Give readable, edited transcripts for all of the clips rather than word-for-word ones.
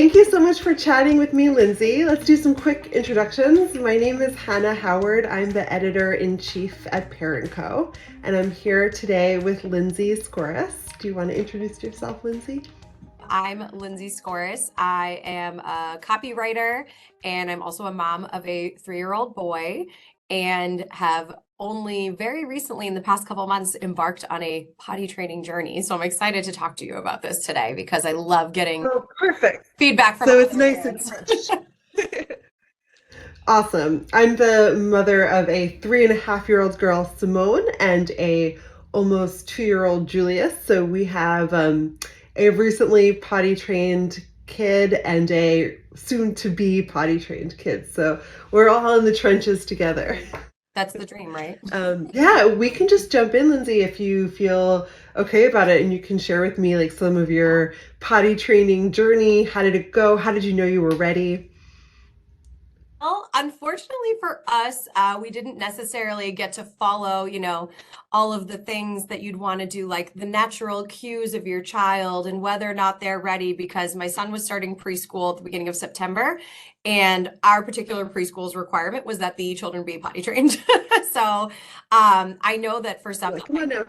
Thank you so much for chatting with me, Lindsay. Let's do some quick introductions. My name is Hannah Howard. I'm the editor-in-chief at ParentCo, and I'm here today with Lindsay Scouras. Do you want to introduce yourself, Lindsay? I'm Lindsay Scouras. I am a copywriter and I'm also a mom of a 3-year-old boy and have only very recently in the past couple of months embarked on a potty training journey. So I'm excited to talk to you about this today because I love getting Oh, perfect. feedback from So it's other nice and parents. fresh. Awesome. I'm the mother of a 3.5-year-old girl, Simone, and a almost 2-year-old Julius. So we have a recently potty trained kid and a soon to be potty trained kid. So we're all in the trenches together. That's the dream, right? Yeah, we can just jump in, Lindsay, if you feel okay about it, and you can share with me like some of your potty training journey. How did it go? How did you know you were ready? Well, unfortunately for us, we didn't necessarily get to follow, all of the things that you'd want to do, like the natural cues of your child and whether or not they're ready, because my son was starting preschool at the beginning of September, and our particular preschool's requirement was that the children be potty trained. So I know that for some, Like, come on now.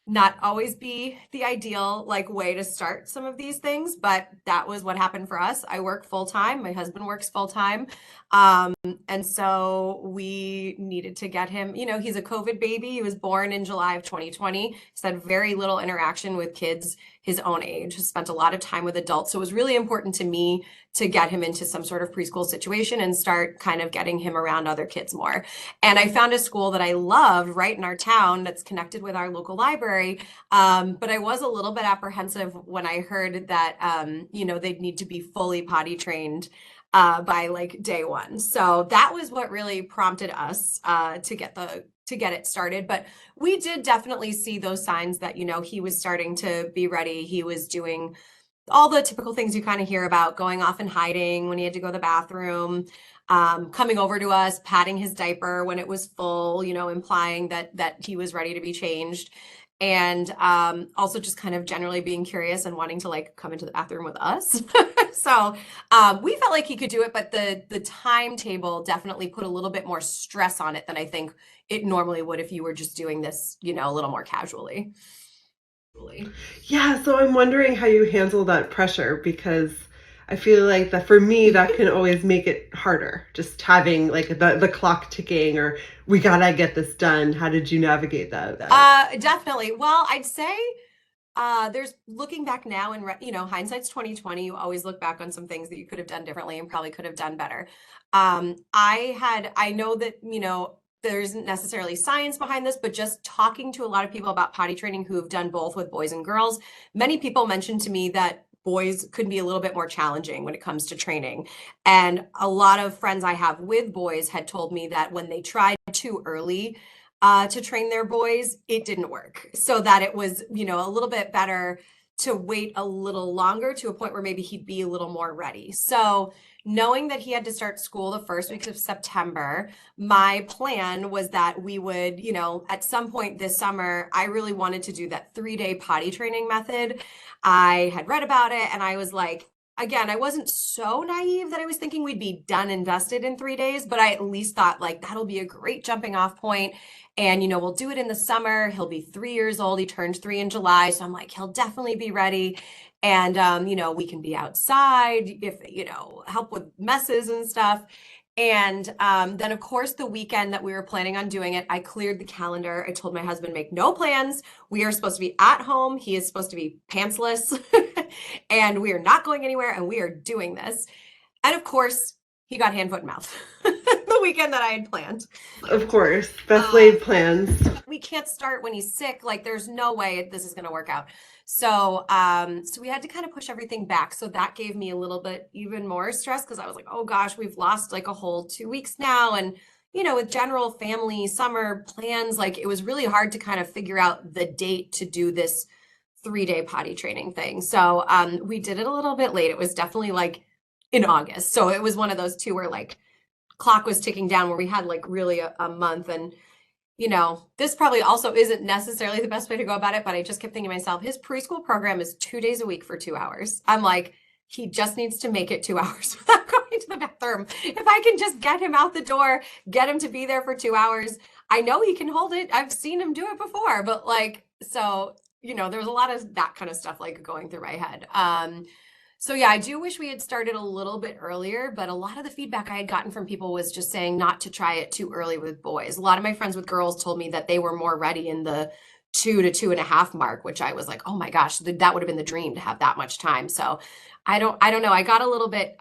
not always be the ideal way to start some of these things, but that was what happened for us. I work full time, my husband works full time. Um, and so we needed to get him, he's a COVID baby. He was born in July of 2020. He's had very little interaction with kids his own age, has spent a lot of time with adults. So it was really important to me to get him into some sort of preschool situation and start kind of getting him around other kids more. And I found a school that I loved right in our town that's connected with our local library. But I was a little bit apprehensive when I heard that, they'd need to be fully potty trained by day one. So that was what really prompted us to get it started. But we did definitely see those signs that, he was starting to be ready. He was doing all the typical things you kind of hear about, going off and hiding when he had to go to the bathroom, coming over to us, patting his diaper when it was full, implying that he was ready to be changed. And also just kind of generally being curious and wanting to come into the bathroom with us. So we felt like he could do it, but the timetable definitely put a little bit more stress on it than I think it normally would if you were just doing this, a little more casually. Yeah, so I'm wondering how you handle that pressure because I feel like that for me that can always make it harder. Just having like the clock ticking or we gotta get this done. How did you navigate that? Definitely. Well, I'd say there's looking back now and hindsight's 2020. You always look back on some things that you could have done differently and probably could have done better. I know that, there isn't necessarily science behind this, but just talking to a lot of people about potty training who have done both with boys and girls, many people mentioned to me that boys could be a little bit more challenging when it comes to training. And a lot of friends I have with boys had told me that when they tried too early to train their boys, it didn't work. So that it was, a little bit better to wait a little longer to a point where maybe he'd be a little more ready. So knowing that he had to start school the first week of September, my plan was that we would, at some point this summer, I really wanted to do that 3-day potty training method. I had read about it and I was like, again, I wasn't so naive that I was thinking we'd be done invested in 3 days, but I at least thought that'll be a great jumping off point. And, we'll do it in the summer. He'll be 3 years old. He turned 3 in July. So I'm like, he'll definitely be ready. And, we can be outside if, help with messes and stuff. And then, of course, the weekend that we were planning on doing it, I cleared the calendar. I told my husband, make no plans. We are supposed to be at home. He is supposed to be pantsless and we are not going anywhere and we are doing this. And of course, he got hand, foot, and mouth the weekend that I had planned. Of course, best laid plans. We can't start when he's sick. There's no way this is going to work out. So, so we had to kind of push everything back. So that gave me a little bit even more stress because I was like, oh gosh, we've lost a whole 2 weeks now. And, with general family summer plans, it was really hard to kind of figure out the date to do this 3-day potty training thing. So, we did it a little bit late. It was definitely in August. So it was one of those two where clock was ticking down where we had really a month. And this probably also isn't necessarily the best way to go about it, but I just kept thinking to myself, his preschool program is 2 days a week for 2 hours. I'm like, he just needs to make it 2 hours without going to the bathroom. If I can just get him out the door, get him to be there for 2 hours, I know he can hold it. I've seen him do it before, but like, so, there was a lot of that kind of stuff like going through my head. So yeah, I do wish we had started a little bit earlier, but a lot of the feedback I had gotten from people was just saying not to try it too early with boys. A lot of my friends with girls told me that they were more ready in the 2 to 2.5 mark, which I was like, oh my gosh, that would have been the dream to have that much time. So I don't know. I got a little bit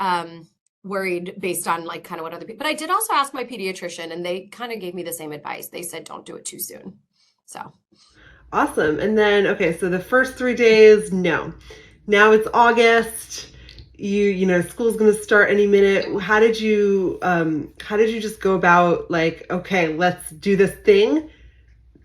worried based on like kind of what other people, but I did also ask my pediatrician and they kind of gave me the same advice. They said, don't do it too soon. So. Awesome. And then, okay, so the first 3 days, no. Now it's August. School's going to start any minute. How did you just go about like, okay, let's do this thing?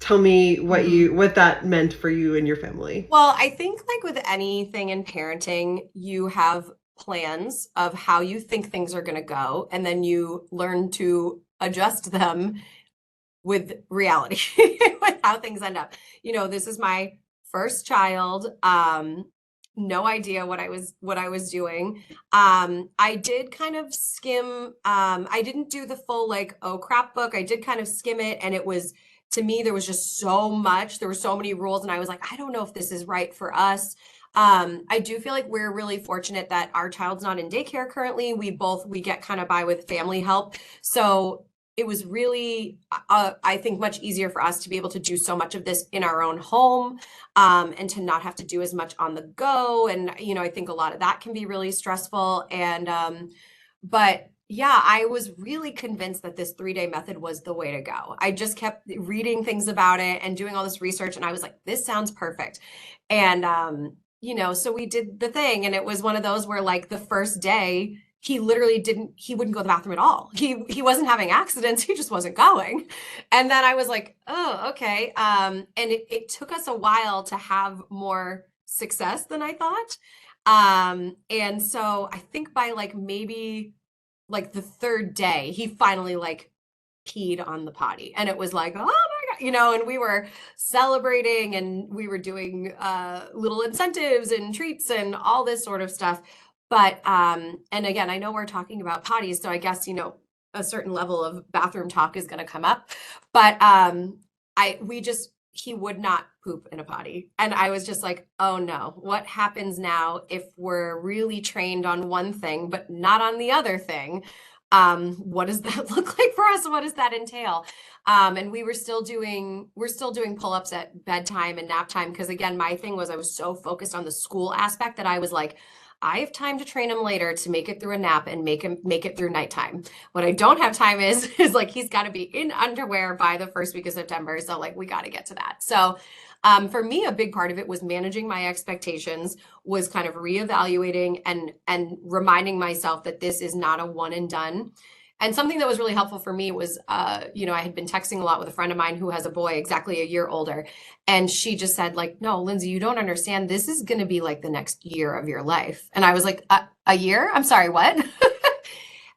Tell me what that meant for you and your family. Well, I think like with anything in parenting, you have plans of how you think things are going to go, and then you learn to adjust them with reality, with how things end up. This is my first child. No idea what I was doing. I did kind of skim. I didn't do the full like, oh crap book. I did kind of skim it, and it was, to me, there was just so much. There were so many rules, and I was like, I don't know if this is right for us. I do feel like we're really fortunate that our child's not in daycare currently. We get kind of by with family help. So it was really, I think, much easier for us to be able to do so much of this in our own home, and to not have to do as much on the go. And, I think a lot of that can be really stressful. And, but yeah, I was really convinced that this 3-day method was the way to go. I just kept reading things about it and doing all this research. And I was like, this sounds perfect. And, so we did the thing. And it was one of those where like the first day, he literally wouldn't go to the bathroom at all. He wasn't having accidents. He just wasn't going. And then I was like, oh, okay. And it took us a while to have more success than I thought. And so I think by like maybe like the third day, he finally like peed on the potty, and it was like, oh my God, and we were celebrating and we were doing little incentives and treats and all this sort of stuff. But and again, I know we're talking about potties, so I guess a certain level of bathroom talk is going to come up. But he would not poop in a potty, and I was just like, oh no, what happens now if we're really trained on one thing but not on the other thing? What does that look like for us? What does that entail? And we're still doing pull-ups at bedtime and nap time, because again, my thing was I was so focused on the school aspect that I was like, I have time to train him later to make it through a nap and make it through nighttime. What I don't have time is like, he's got to be in underwear by the first week of September. So like, we got to get to that. So for me, a big part of it was managing my expectations, was kind of reevaluating and reminding myself that this is not a one and done. And something that was really helpful for me was, I had been texting a lot with a friend of mine who has a boy exactly a year older. And she just said like, no, Lindsay, you don't understand. This is going to be like the next year of your life. And I was like, a year? I'm sorry, what?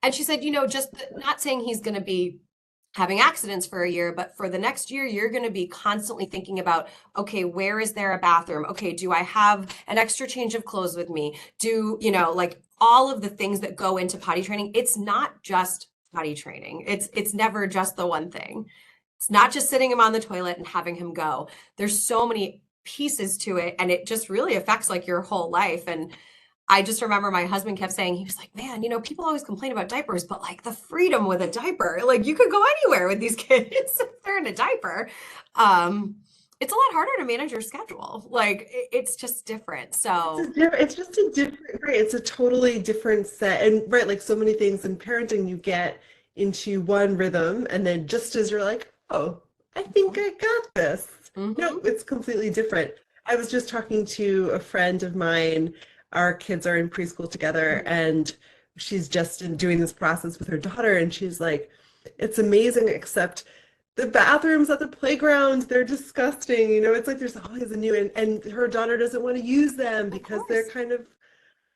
And she said, just not saying he's going to be having accidents for a year, but for the next year, you're going to be constantly thinking about, okay, where is there a bathroom? Okay, do I have an extra change of clothes with me? Like all of the things that go into potty training. It's not just potty training. It's never just the one thing. It's not just sitting him on the toilet and having him go. There's so many pieces to it, and it just really affects like your whole life. And I just remember my husband kept saying, he was like, man, people always complain about diapers, but like the freedom with a diaper, like you could go anywhere with these kids if they're in a diaper. It's a lot harder to manage your schedule. Like it's just different. So it's just a different, right? It's a totally different set. And right, like so many things in parenting, you get into one rhythm, and then just as you're like, oh, I think I got this. No, it's completely different. I was just talking to a friend of mine. Our kids are in preschool together, and she's just doing this process with her daughter, and she's like, it's amazing, except the bathrooms at the playground, they're disgusting. It's like there's always a new, and her daughter doesn't want to use them because they're kind of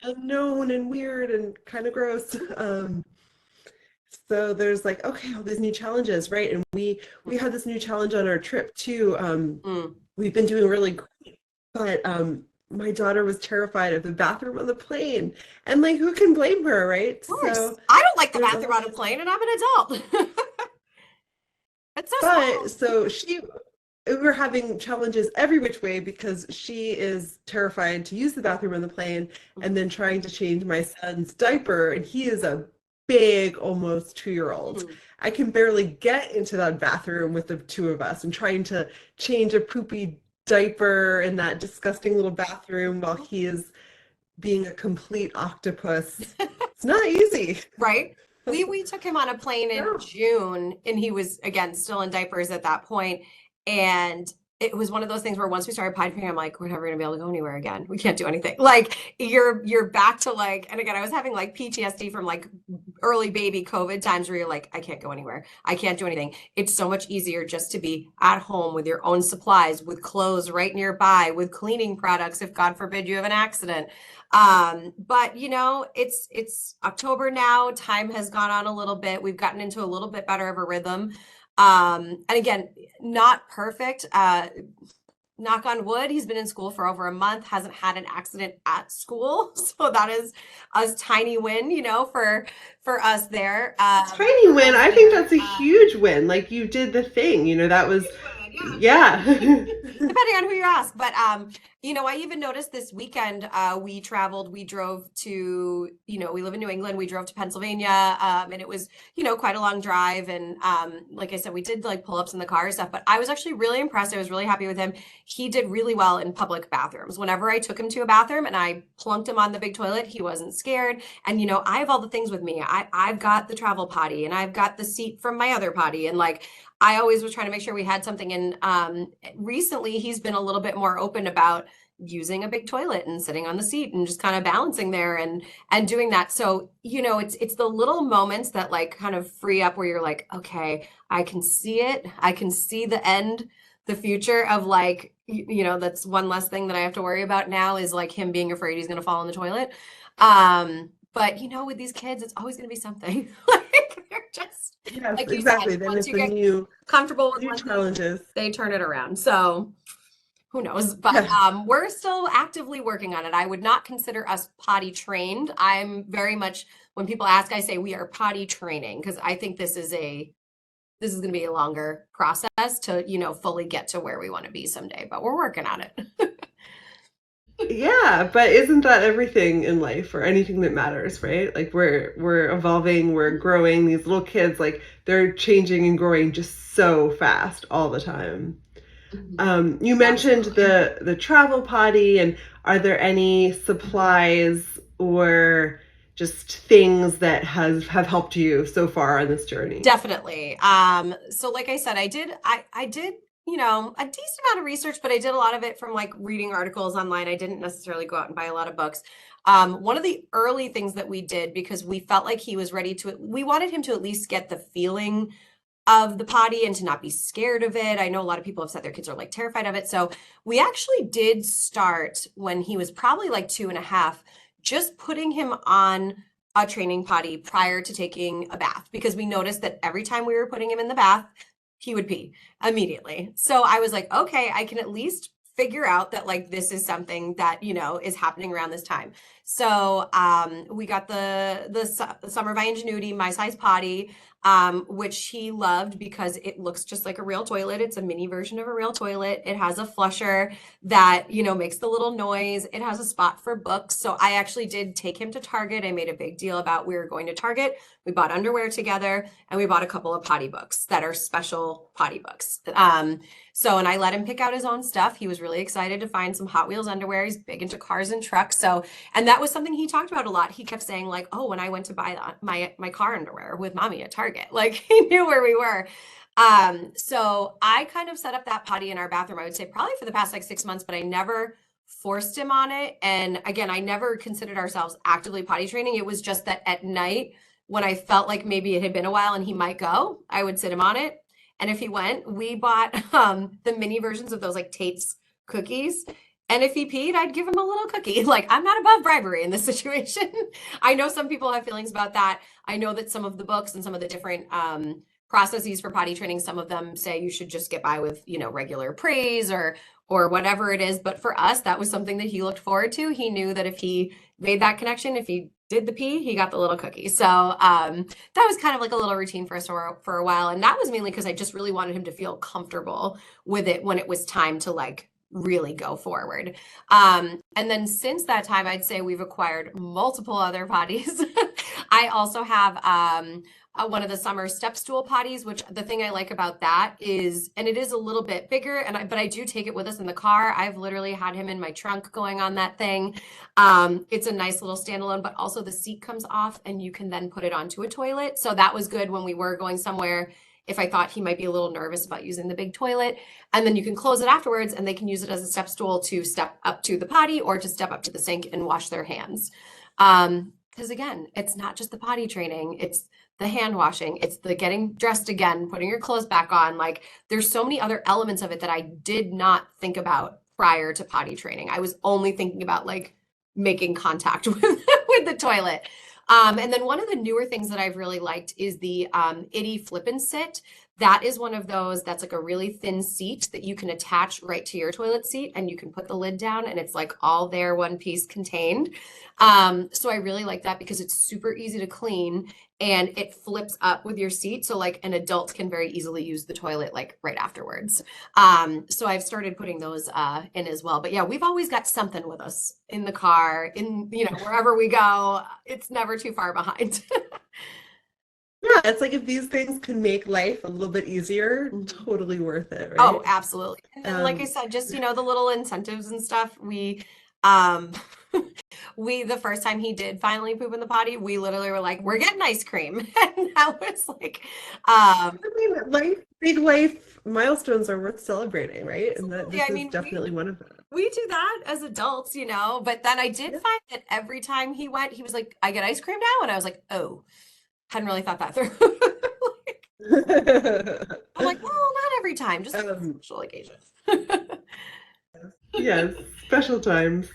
unknown and weird and kind of gross. So there's like, okay, all these new challenges, right? And we had this new challenge on our trip too. We've been doing really great, but my daughter was terrified of the bathroom on the plane. And like, who can blame her, right? Course. So I don't like the there's bathroom on a always, plane and I'm an adult. It's so but small. so we were having challenges every which way because she is terrified to use the bathroom on the plane and then trying to change my son's diaper. And he is a big, almost 2-year-old. Mhm. I can barely get into that bathroom with the two of us and trying to change a poopy diaper in that disgusting little bathroom while he is being a complete octopus. It's not easy. Right? We took him on a plane in No. June and he was again still in diapers at that point. And it was one of those things where once we started piping, I'm like, we're never gonna be able to go anywhere again. We can't do anything. Like you're back to like, and again, I was having like PTSD from like early baby COVID times where you're like, I can't go anywhere. I can't do anything. It's so much easier just to be at home with your own supplies, with clothes right nearby, with cleaning products if God forbid you have an accident. But you know, it's October now. Time has gone on a little bit. We've gotten into a little bit better of a rhythm. And again, not perfect. Knock on wood, he's been in school for over a month, hasn't had an accident at school. So that is a tiny win, you know, for us there. Tiny For win. us I think there. that's a huge win. Like you did the thing, that was, Huge win, yeah. yeah. Depending on who you ask. But you know, I even noticed this weekend, we traveled, we drove to, you know, we live in New England, we drove to Pennsylvania, and it was, you know, quite a long drive. And like I said, we did like pull-ups in the car and stuff, but I was actually really impressed. I was really happy with him. He did really well in public bathrooms. Whenever I took him to a bathroom and I plunked him on the big toilet, he wasn't scared. And you know, I have all the things with me. I've got the travel potty and I've got the seat from my other potty. And like I always was trying to make sure we had something. And recently he's been a little bit more open about using a big toilet and sitting on the seat and just kind of balancing there and doing that. So, you know, it's the little moments that like kind of free up where you're like, okay, I can see it. I can see the end, the future of like, you know, that's one less thing that I have to worry about now is like him being afraid he's going to fall in the toilet. But you know, with these kids, it's always going to be something. Like they're just Yes, like you said, exactly. Then once it's you the get new comfortable with new one thing, challenges. they turn it around. So who knows? But Yeah. we're still actively working on it. I would not consider us potty trained. I'm very much, when people ask, I say we are potty training because I think this is going to be a longer process to, you know, fully get to where we want to be someday, but we're working on it. Yeah, but isn't that everything in life or anything that matters, right? Like we're evolving, we're growing. These little kids, like they're changing and growing just so fast all the time. You mentioned Absolutely. the travel potty, and are there any supplies or just things that have helped you so far on this journey? Definitely. So like I said, I did, you know, a decent amount of research, but I did a lot of it from like reading articles online. I didn't necessarily go out and buy a lot of books. One of the early things that we did because we felt like he was ready to, we wanted him to at least get the feeling of the potty and to not be scared of it. I know a lot of people have said their kids are like terrified of it. So we actually did start when he was probably like 2.5, just putting him on a training potty prior to taking a bath because we noticed that every time we were putting him in the bath, he would pee immediately. So I was like, okay, I can at least figure out that like this is something that you know is happening around this time. So we got the Summer by Ingenuity my size potty, which he loved because it looks just like a real toilet. It's a mini version of a real toilet. It has a flusher that, you know, makes the little noise. It has a spot for books. So I actually did take him to Target. I made a big deal about we were going to Target. We bought underwear together and we bought a couple of potty books that are special potty books. So, and I let him pick out his own stuff. He was really excited to find some Hot Wheels underwear. He's big into cars and trucks. So, and that was something he talked about a lot. He kept saying like, "Oh, when I went to buy my car underwear with mommy at Target," like he knew where we were. So I kind of set up that potty in our bathroom. I would say probably for the past like 6 months, but I never forced him on it. And again, I never considered ourselves actively potty training. It was just that at night when I felt like maybe it had been a while and he might go, I would sit him on it. And if he went, we bought the mini versions of those like Tate's cookies. And if he peed, I'd give him a little cookie. Like, I'm not above bribery in this situation. I know some people have feelings about that. I know that some of the books and some of the different processes for potty training. Some of them say you should just get by with, regular praise or whatever it is. But for us, that was something that he looked forward to. He knew that if he made that connection, if he did the pee, he got the little cookie. So that was kind of like a little routine for us for a while. And that was mainly because I just really wanted him to feel comfortable with it when it was time to like really go forward. And then since that time, I'd say we've acquired multiple other potties. I also have one of the summer step stool potties, which the thing I like about that is, and it is a little bit bigger, but I do take it with us in the car. I've literally had him in my trunk going on that thing. It's a nice little standalone, but also the seat comes off and you can then put it onto a toilet. So that was good when we were going somewhere, if I thought he might be a little nervous about using the big toilet. And then you can close it afterwards and they can use it as a step stool to step up to the potty or to step up to the sink and wash their hands. Because again, it's not just the potty training, it's the hand washing, it's the getting dressed again, putting your clothes back on. Like there's so many other elements of it that I did not think about prior to potty training. I was only thinking about like making contact with the toilet. And then one of the newer things that I've really liked is the Itty Flip and Sit. That is one of those that's like a really thin seat that you can attach right to your toilet seat and you can put the lid down and it's like all there, one piece contained. So I really like that because it's super easy to clean and it flips up with your seat. So like an adult can very easily use the toilet like right afterwards. So I've started putting those in as well. But yeah, we've always got something with us in the car, wherever we go. It's never too far behind. Yeah, it's like if these things can make life a little bit easier, totally worth it, right? Oh, absolutely. And then, like I said, just, the little incentives and stuff. Um, the first time he did finally poop in the potty, we literally were like, we're getting ice cream. And that was like, I mean, big life milestones are worth celebrating, right? And this is definitely one of them. We do that as adults, but then I did find that every time he went, he was like, I get ice cream now. And I was like, oh, hadn't really thought that through. I'm like, well, not every time, just special occasions. Yes, special times.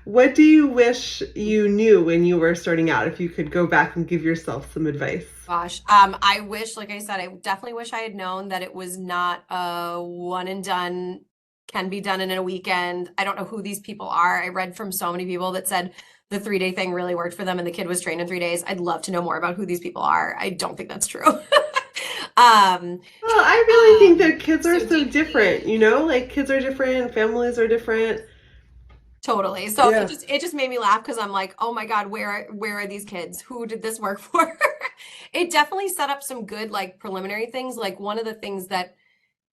What do you wish you knew when you were starting out, if you could go back and give yourself some advice? Gosh, I wish, like I said, I definitely wish I had known that it was not a one and done, can be done in a weekend. I don't know who these people are. I read from so many people that said the 3-day thing really worked for them and the kid was trained in 3 days. I'd love to know more about who these people are. I don't think that's true. Well, I really think that kids are so different, like kids are different, families are different. Totally. So it just made me laugh because I'm like, oh my God, where are these kids? Who did this work for? It definitely set up some good like preliminary things. Like one of the things that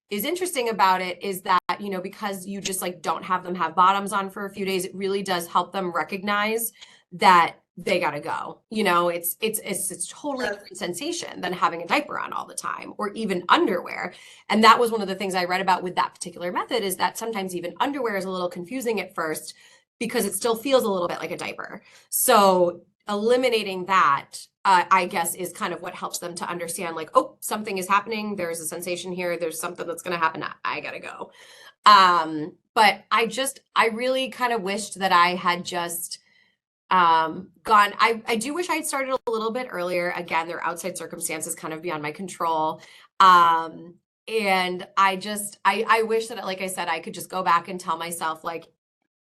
is interesting about it is that, because you just like don't have them have bottoms on for a few days, it really does help them recognize that they gotta go. It's totally different sensation than having a diaper on all the time or even underwear. And that was one of the things I read about with that particular method is that sometimes even underwear is a little confusing at first because it still feels a little bit like a diaper. So eliminating that, I guess, is kind of what helps them to understand like, oh, something is happening. There's a sensation here. There's something that's going to happen. I gotta go. But I really kind of wished that I had just gone. I do wish I had started a little bit earlier. Again, there are outside circumstances kind of beyond my control. And I wish that, like I said, I could just go back and tell myself, like,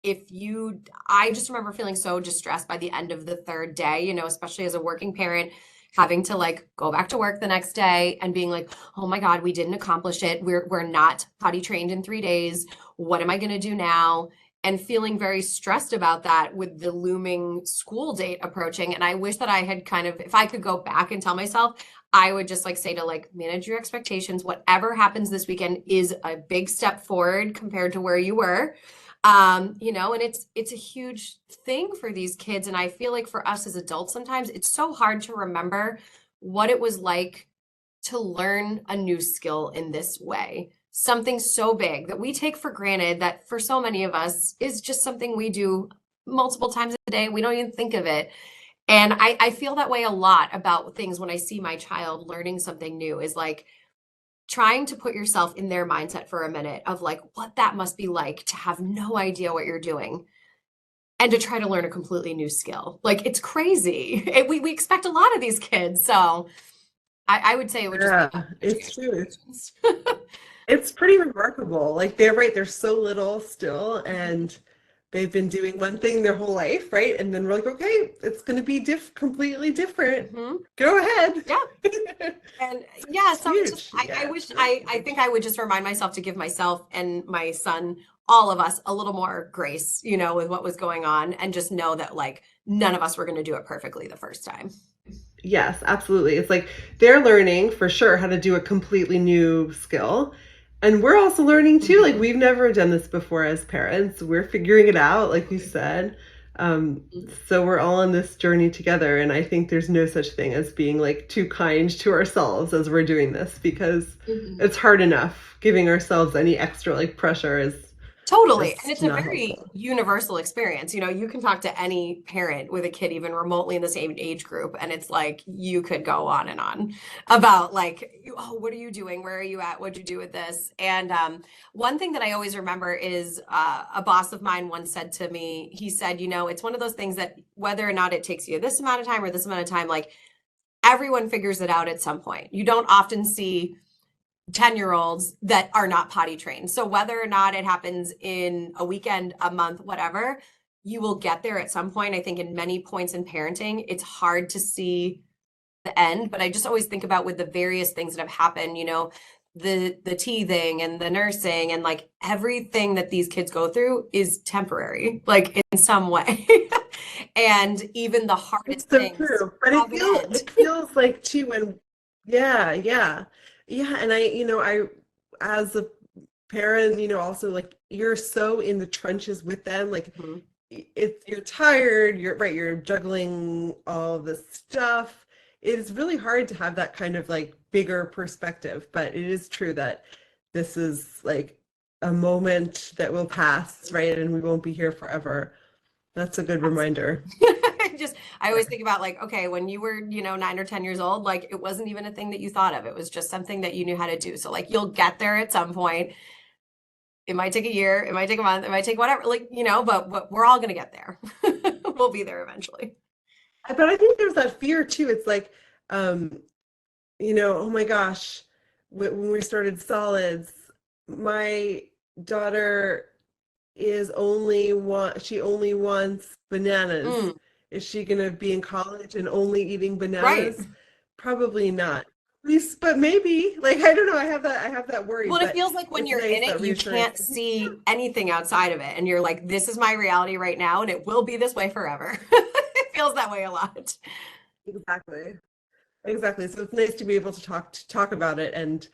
I just remember feeling so distressed by the end of the 3rd day, especially as a working parent, having to like go back to work the next day and being like, oh my God, we didn't accomplish it. We're not potty trained in 3 days. What am I going to do now? And feeling very stressed about that with the looming school date approaching. And I wish that I had if I could go back and tell myself, I would just like say to like manage your expectations. Whatever happens this weekend is a big step forward compared to where you were. And it's a huge thing for these kids. And I feel like for us as adults, sometimes it's so hard to remember what it was like to learn a new skill in this way. Something so big that we take for granted that for so many of us is just something we do multiple times a day. We don't even think of it. And I feel that way a lot about things when I see my child learning something new is like, trying to put yourself in their mindset for a minute of like what that must be like to have no idea what you're doing and to try to learn a completely new skill. Like it's crazy. We expect a lot of these kids. So I would say it would just be Yeah, it's true. It's pretty remarkable. Like they're right, they're so little still, and they've been doing one thing their whole life, right? And then we're like, okay, it's going to be completely different. Mhm. Go ahead. Yeah. And yeah, It's so it's just huge. I Yeah, wish it's really I huge. think I would just remind myself to give myself and my son, all of us, a little more grace, with what was going on, and just know that like none of us were going to do it perfectly the first time. Yes, absolutely. It's like they're learning for sure how to do a completely new skill. And we're also learning too. Like Mhm. we've never done this before as parents. We're figuring it out, like you said. Um, so we're all on this journey together. And I think there's no such thing as being like too kind to ourselves as we're doing this because Mhm. it's hard enough. Giving ourselves any extra like pressure is Totally. And just it's a not very helpful. universal experience. You can talk to any parent with a kid even remotely in the same age group, and it's like you could go on and on about like, oh, what are you doing? Where are you at? What'd you do with this? And one thing that I always remember is a boss of mine once said to me, he said, it's one of those things that whether or not it takes you this amount of time or this amount of time, like everyone figures it out at some point. You don't often see 10-year-olds that are not potty trained. So whether or not it happens in a weekend, a month, whatever, you will get there at some point. I think in many points in parenting, it's hard to see the end, but I just always think about with the various things that have happened, the teething and the nursing and like everything that these kids go through is temporary, like in some way. And even the It's hardest so things true. But have an end. it feels like too when yeah, yeah. Yeah, and I as a parent, also like you're so in the trenches with them, like Mhm. you're tired, you're right, you're juggling all this stuff. It is really hard to have that kind of like bigger perspective, but it is true that this is like a moment that will pass, right? And we won't be here forever. That's a good Absolutely. reminder. I always think about like, okay, when you were, 9 or 10 years old, like it wasn't even a thing that you thought of. It was just something that you knew how to do. So like you'll get there at some point. It might take a year, it might take a month, it might take whatever, like, but we're all gonna get there. We'll be there eventually. But I think there's that fear too. It's like, um, oh my gosh, when we started solids, my daughter she only wants bananas. Mm, Is she gonna be in college and only eating right. bananas? Probably not. At least, but maybe. Like I don't know. I have that worry, Well, it but feels like when it's you're nice in it, that you reassurance. can't see anything outside of it. And you're like, this is my reality right now, and it will be this way forever. It feels that way a lot. Exactly. Exactly. So it's nice to be able to talk about it. And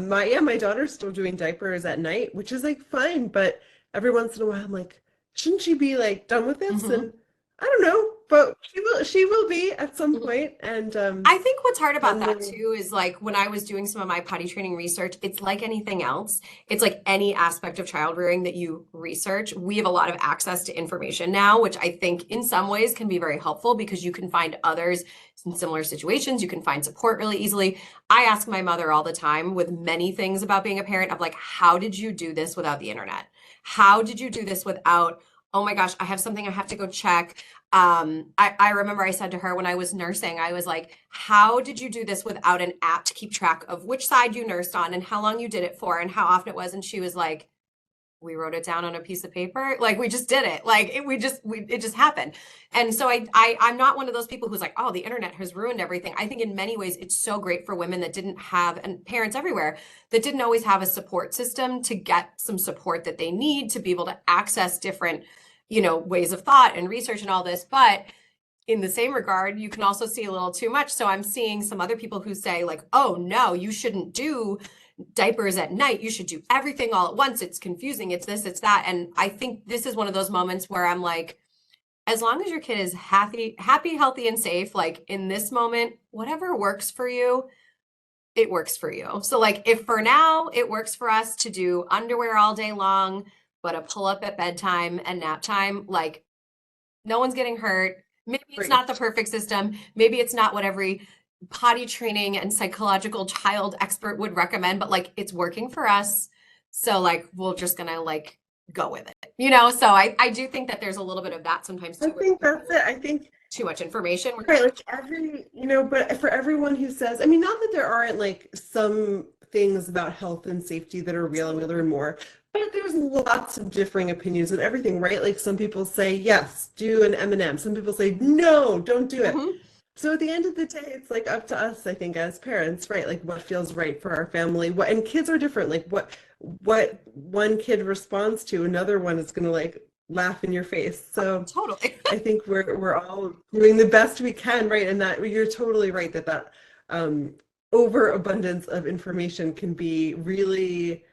my daughter's still doing diapers at night, which is like fine, but every once in a while I'm like, shouldn't she be like done with this? Mhm. And I don't know, but she will be at some point. And I think what's hard about then that we'll too is like when I was doing some of my potty training research, it's like anything else. It's like any aspect of child rearing that you research. We have a lot of access to information now, which I think in some ways can be very helpful because you can find others in similar situations. You can find support really easily. I ask my mother all the time with many things about being a parent of like, how did you do this without the internet? How did you do this without, oh my gosh, I have something I have to go check. I remember I said to her when I was nursing, I was like, how did you do this without an app to keep track of which side you nursed on and how long you did it for and how often it was? And she was like, we wrote it down on a piece of paper. Like we just did it. Like it just happened. And so I'm not one of those people who's like, oh, the internet has ruined everything. I think in many ways it's so great for women that didn't have, and parents everywhere that didn't always have a support system to get some support that they need to be able to access different, ways of thought and research and all this. But in the same regard, you can also see a little too much. So I'm seeing some other people who say, like, oh, no, you shouldn't do diapers at night. You should do everything all at once. It's confusing. It's this, it's that. And I think this is one of those moments where I'm like, as long as your kid is happy, healthy, and safe, like in this moment, whatever works for you, it works for you. So, like, if for now it works for us to do underwear all day long, but a pull up at bedtime and nap time, like, no one's getting hurt. Maybe it's not the preach. perfect system. Maybe it's not what every potty training and psychological child expert would recommend, but like it's working for us. So like we're just gonna like go with it. So I do think that there's a little bit of that sometimes I too, where think that's people it. I think. too much information. Right, like but for everyone who says, I mean, not that there aren't like some things about health and safety that are real and we learn more, but there's lots of differing opinions and everything, right? Like some people say, yes, do an M&M. Some people say, no, don't do it. Mhm. So at the end of the day, it's like up to us, I think, as parents, right? Like what feels right for our family. What and kids are different. Like what one kid responds to, another one is gonna like laugh in your face. So Totally. I think we're all doing the best we can, right? And that you're totally right that um, overabundance of information can be really,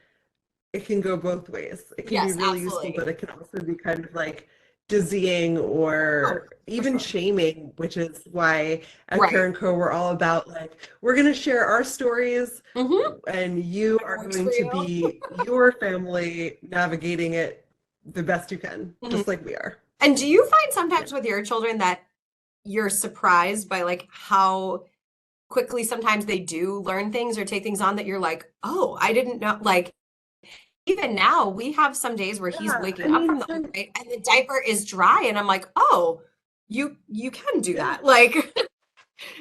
it can go both ways. It can be Yes, really useful, absolutely. but it can also be kind of like dizzying Oh, or for even sure. shaming, which is why at Right. ParentCo we're all about like we're going to share our stories Hmm. and you are Whatever works going for to you. be your family navigating it the best you can, Mhm. just like we are. And do you find Yeah. sometimes with your children that you're surprised by like how quickly sometimes they do learn things or take things on that you're like, oh, I didn't know. Like, even now, we have some days where he's Yeah, I waking up from mean, the other day and the diaper is dry, and I'm like, oh, you can do yeah. that. Like,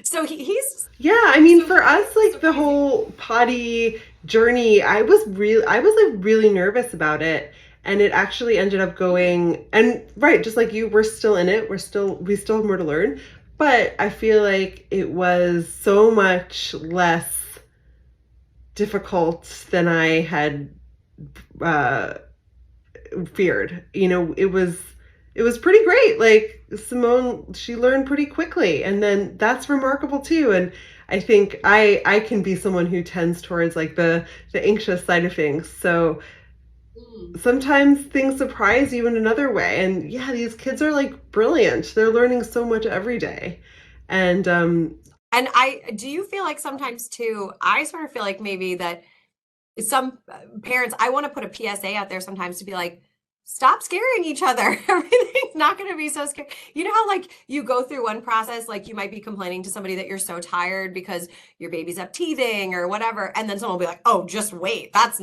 so he's Yeah, I mean, so for us, like the surprising. whole potty journey, I was like really nervous about it. And it actually ended up Mhm. going, and right, just like you, we're still in it. We still have more to learn. But I feel like it was so much less difficult than I had uh, feared. It was pretty great. Like Simone, she learned pretty quickly, and then that's remarkable too. And I think I can be someone who tends towards like the anxious side of things. So Mm. sometimes things surprise you in another way. And yeah, these kids are like brilliant. They're learning so much every day. And And do you feel like sometimes too, I sort of feel like maybe that some parents, I want to put a PSA out there sometimes to be like, stop scaring each other. Everything's not going to be so scary. You know how like you go through one process, like you might be complaining to somebody that you're so tired because your baby's up teething or whatever, and then someone will be like, "Oh, just wait. That's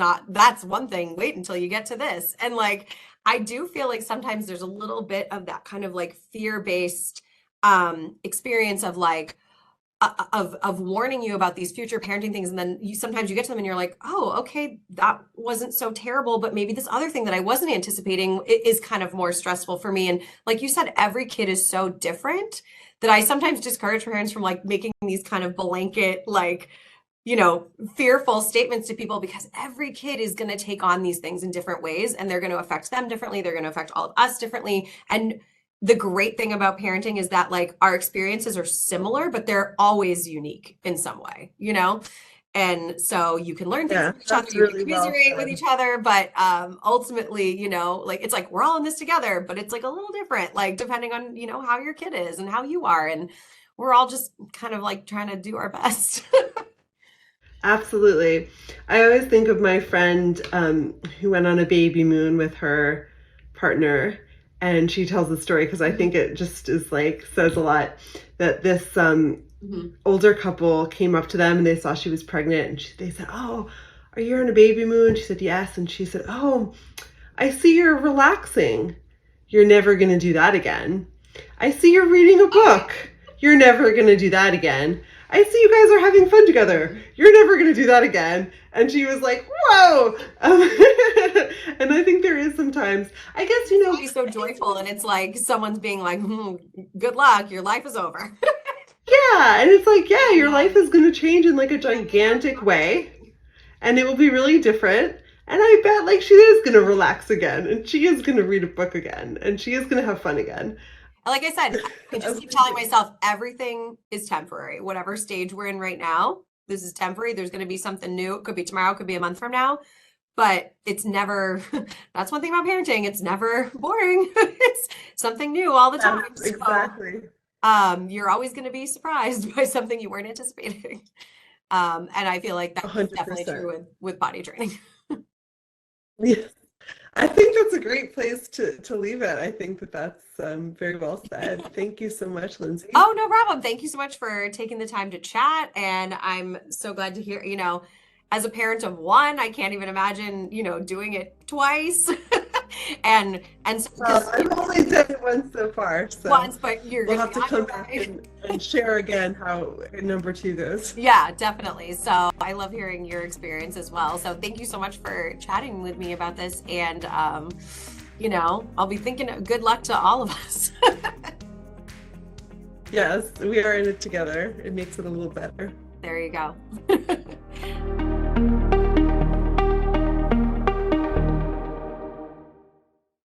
one thing. Wait until you get to this." And like I do feel like sometimes there's a little bit of that kind of like fear-based experience of like of warning you about these future parenting things, and then you sometimes you get to them and you're like, oh, okay, that wasn't so terrible, but maybe this other thing that I wasn't anticipating is kind of more stressful for me. And like you said, every kid is so different that I sometimes discourage parents from like making these kind of blanket like fearful statements to people, because every kid is going to take on these things in different ways and they're going to affect them differently. They're going to affect all of us differently. And the great thing about parenting is that like our experiences are similar, but they're always unique in some way, you know? And so you can learn things yeah, from each other, that's you can really well commiserate with said. each other, but ultimately, like it's like we're all in this together, but it's like a little different, like depending on, how your kid is and how you are. And we're all just kind of like trying to do our best. Absolutely. I always think of my friend who went on a baby moon with her partner, and she tells the story because I think it just is like says a lot that this Mhm. older couple came up to them and they saw she was pregnant, and they said, "Oh, are you on a baby moon?" She said, "Yes," and she said, "Oh, I see you're relaxing. You're never going to do that again. I see you're reading a Okay. book. You're never going to do that again. I see you guys are having fun together. You're never going to do that again." And she was like, whoa. And I think there is sometimes, I guess, It's always so I think joyful, and it's like someone's being like, good luck, your life is over. yeah. And it's like, yeah, And your life is going to change in like a gigantic way amazing. and it will be really different. And I bet like she is going to relax again and she is going to read a book again and she is going to have fun again. Like I said, I just keep telling Amazing. myself everything is temporary. Whatever stage we're in right now, this is temporary. There's going to be something new. It could be tomorrow, it could be a month from now, but it's never, that's one thing about parenting. It's never boring. It's something new all the Yes, time. So, exactly. you're always going to be surprised by something you weren't anticipating. And I feel like that's definitely 100%. true with potty training. Yes. I think that's a great place to leave it. I think that that's very well said. Thank you so much, Lindsay. Oh, no problem. Thank you so much for taking the time to chat. And I'm so glad to hear, as a parent of one, I can't even imagine, doing it twice. And so Well, I've only done it once so far, so once, but you're we'll gonna have to be on come your back way. and share again how number 2 goes. Yeah, definitely. So I love hearing your experience as well. So thank you so much for chatting with me about this. And, I'll be thinking good luck to all of us. Yes, we are in it together. It makes it a little better. There you go.